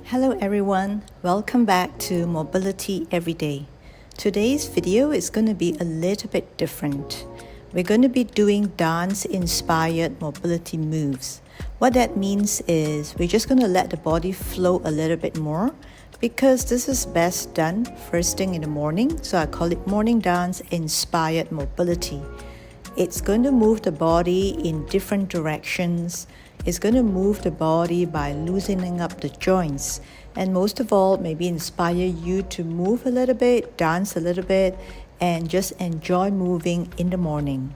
Hello everyone, welcome back to Mobility Everyday. Today's video is going to be a little bit different. We're going to be doing dance-inspired mobility moves. What that means is we're just going to let the body flow a little bit more because this is best done first thing in the morning, so I call it morning dance-inspired mobility. It's going to move the body in different directions. It's going to move the body by loosening up the joints, and most of all, maybe inspire you to move a little bit, dance a little bit, and just enjoy moving in the morning.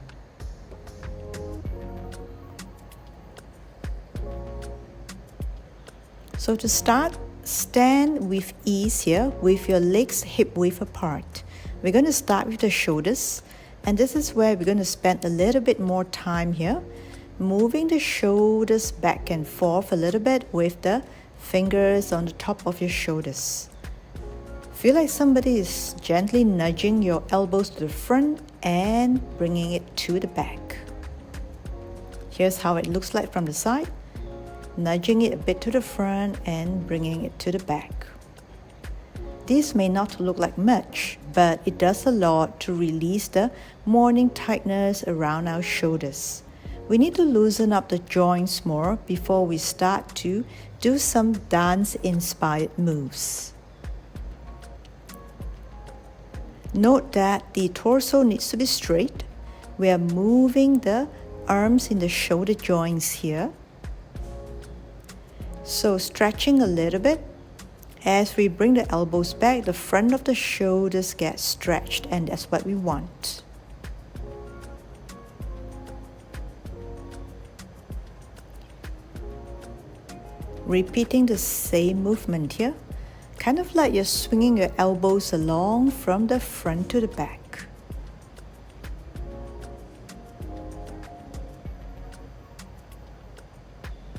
So to start, stand with ease here with your legs hip width apart. We're going to start with the shoulders, and this is where we're going to spend a little bit more time here, moving the shoulders back and forth a little bit with the fingers on the top of your shoulders. Feel like somebody is gently nudging your elbows to the front and bringing it to the back. Here's how it looks like from the side. Nudging it a bit to the front and bringing it to the back. This may not look like much, but it does a lot to release the morning tightness around our shoulders. We need to loosen up the joints more before we start to do some dance-inspired moves. Note that the torso needs to be straight. We are moving the arms in the shoulder joints here. So stretching a little bit. As we bring the elbows back, the front of the shoulders gets stretched, and that's what we want. Repeating the same movement here, kind of like you're swinging your elbows along from the front to the back.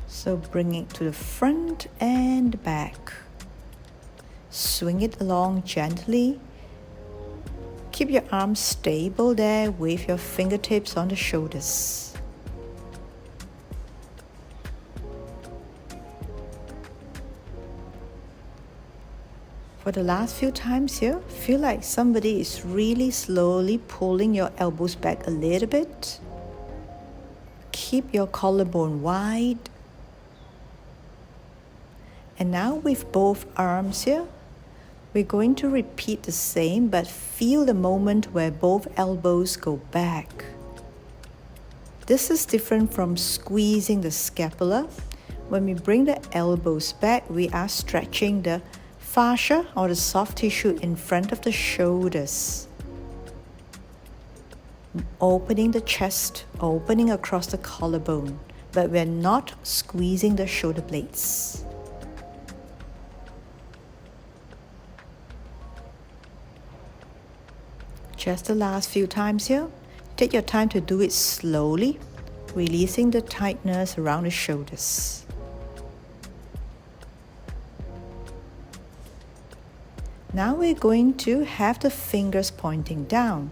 So bring it to the front and back. Swing it along gently. Keep your arms stable there with your fingertips on the shoulders. For the last few times here, feel like somebody is really slowly pulling your elbows back a little bit. Keep your collarbone wide. And now with both arms here, we're going to repeat the same, but feel the moment where both elbows go back. This is different from squeezing the scapula. When we bring the elbows back, we are stretching the fascia or the soft tissue in front of the shoulders. Opening the chest, opening across the collarbone, but we're not squeezing the shoulder blades. Just the last few times here. Take your time to do it slowly, releasing the tightness around the shoulders. Now we're going to have the fingers pointing down,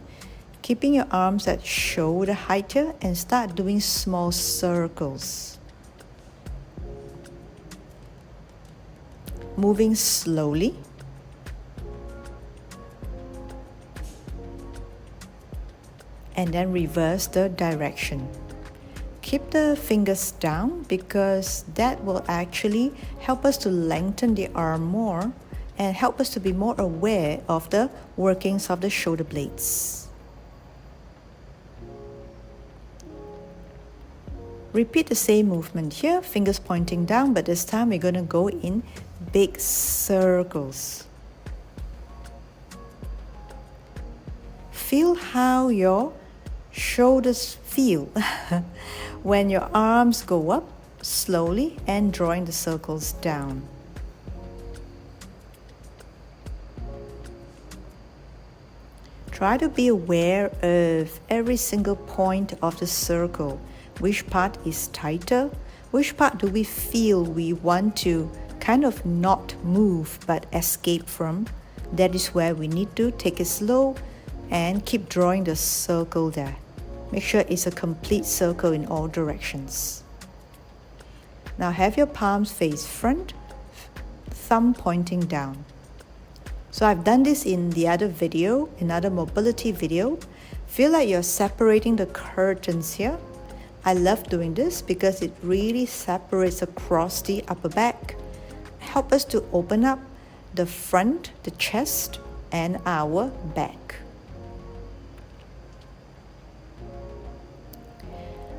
keeping your arms at shoulder height here, and start doing small circles. Moving slowly. And then reverse the direction. Keep the fingers down because that will actually help us to lengthen the arm more and help us to be more aware of the workings of the shoulder blades. Repeat the same movement here, fingers pointing down, but this time we're going to go in big circles. Feel how your shoulders feel when your arms go up slowly and drawing the circles down. Try to be aware of every single point of the circle. Which part is tighter? Which part do we feel we want to kind of not move but escape from? That is where we need to take it slow and keep drawing the circle there. Make sure it's a complete circle in all directions. Now have your palms face front, thumb pointing down. So I've done this in the other video, another mobility video. Feel like you're separating the curtains here. I love doing this because it really separates across the upper back. Help us to open up the front, the chest, and our back.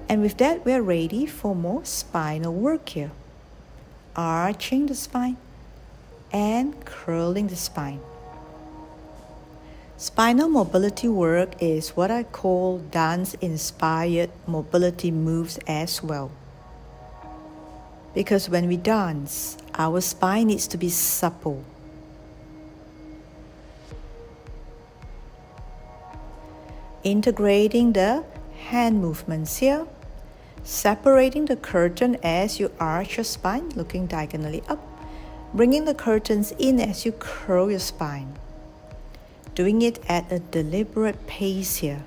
And with that, we're ready for more spinal work here. Arching the spine and curling the spine. Spinal mobility work is what I call dance-inspired mobility moves as well. Because when we dance, our spine needs to be supple. Integrating the hand movements here. Separating the curtain as you arch your spine, looking diagonally up. Bringing the curtains in as you curl your spine. Doing it at a deliberate pace here.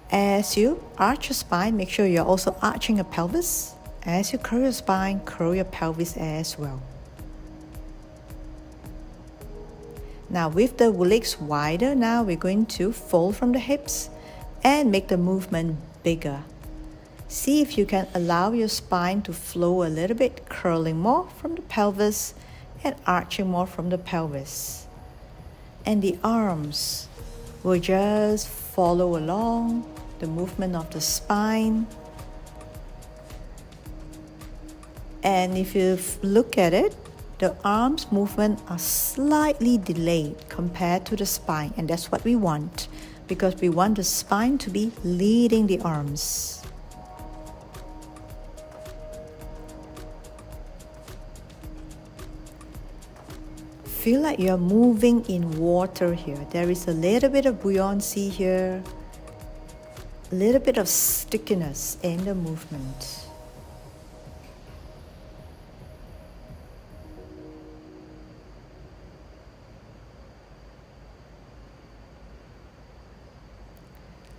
As you arch your spine, make sure you're also arching your pelvis. As you curl your spine, curl your pelvis as well. Now with the legs wider, now we're going to fold from the hips and make the movement bigger. See if you can allow your spine to flow a little bit, curling more from the pelvis and arching more from the pelvis. And the arms will just follow along the movement of the spine. And if you look at it, the arms movement are slightly delayed compared to the spine, and that's what we want because we want the spine to be leading the arms. Feel like you're moving in water here. There is a little bit of buoyancy here, a little bit of stickiness in the movement.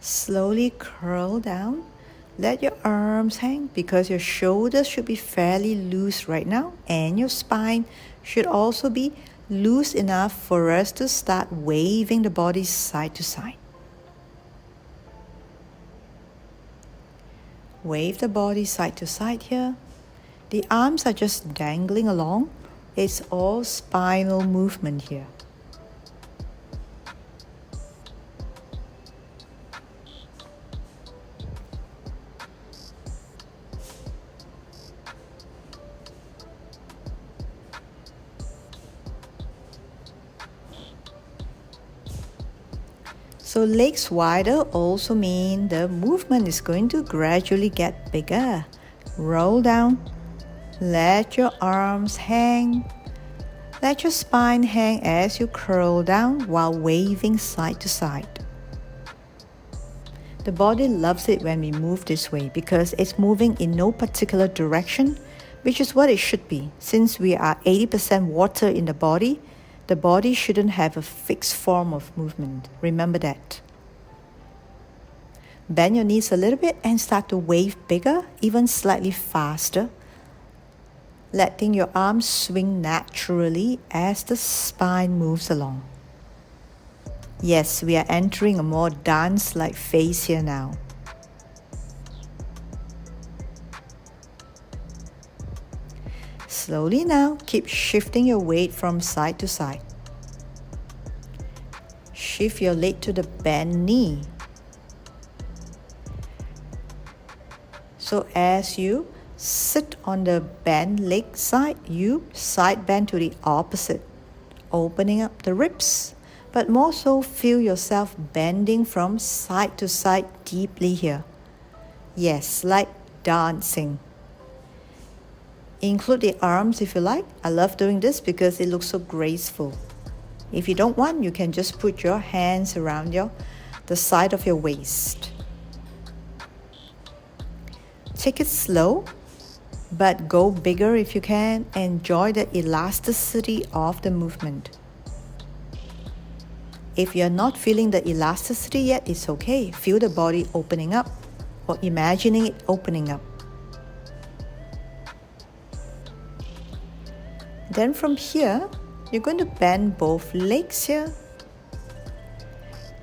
Slowly curl down. Let your arms hang because your shoulders should be fairly loose right now, and your spine should also be loose enough for us to start waving the body side to side. Wave the body side to side here. The arms are just dangling along. It's all spinal movement here. So legs wider also mean the movement is going to gradually get bigger. Roll down. Let your arms hang. Let your spine hang as you curl down while waving side to side. The body loves it when we move this way because it's moving in no particular direction, which is what it should be. Since we are 80% water in the body shouldn't have a fixed form of movement. Remember that. Bend your knees a little bit and start to wave bigger, even slightly faster. Letting your arms swing naturally as the spine moves along. Yes, we are entering a more dance-like phase here now. Slowly now, keep shifting your weight from side to side. Shift your leg to the bent knee. So as you sit on the bent leg side, you side bend to the opposite, opening up the ribs, but more so feel yourself bending from side to side deeply here. Yes, like dancing. Include the arms if you like. I love doing this because it looks so graceful. If you don't want, you can just put your hands around the side of your waist. Take it slow, but go bigger if you can. Enjoy the elasticity of the movement. If you're not feeling the elasticity yet, it's okay. Feel the body opening up or imagining it opening up. Then from here, you're going to bend both legs here.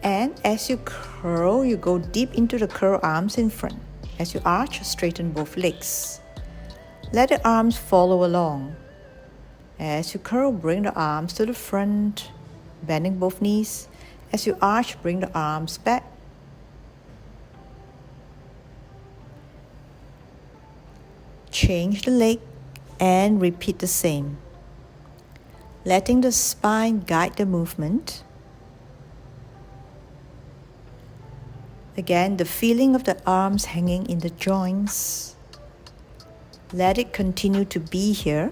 And as you curl, you go deep into the curl arms in front. As you arch, straighten both legs. Let the arms follow along. As you curl, bring the arms to the front, bending both knees. As you arch, bring the arms back. Change the leg and repeat the same. Letting the spine guide the movement. Again, the feeling of the arms hanging in the joints. Let it continue to be here.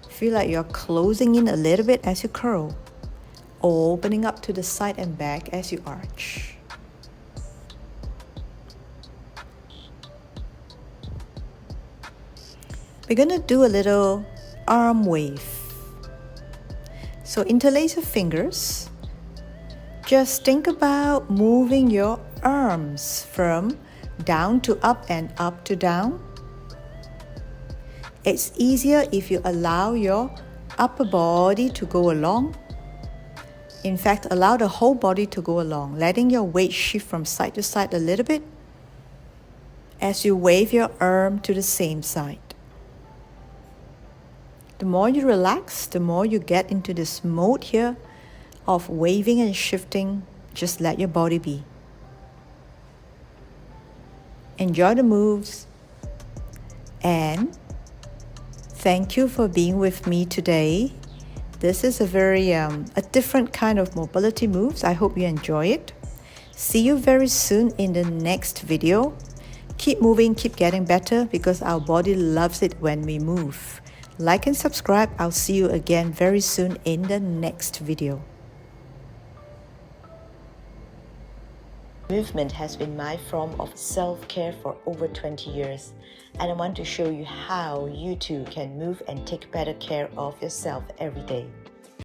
Feel like you're closing in a little bit as you curl, opening up to the side and back as you arch. We're going to do a little arm wave. So interlace your fingers. Just think about moving your arms from down to up and up to down. It's easier if you allow your upper body to go along. In fact, allow the whole body to go along, letting your weight shift from side to side a little bit as you wave your arm to the same side. The more you relax, the more you get into this mode here of waving and shifting. Just let your body be. Enjoy the moves, and thank you for being with me today. This is a very a different kind of mobility moves. I hope you enjoy it. See you very soon in the next video. Keep moving, keep getting better, because our body loves it when we move. Like and subscribe. I'll see you again very soon in the next video. Movement has been my form of self-care for over 20 years, and I want to show you how you too can move and take better care of yourself every day.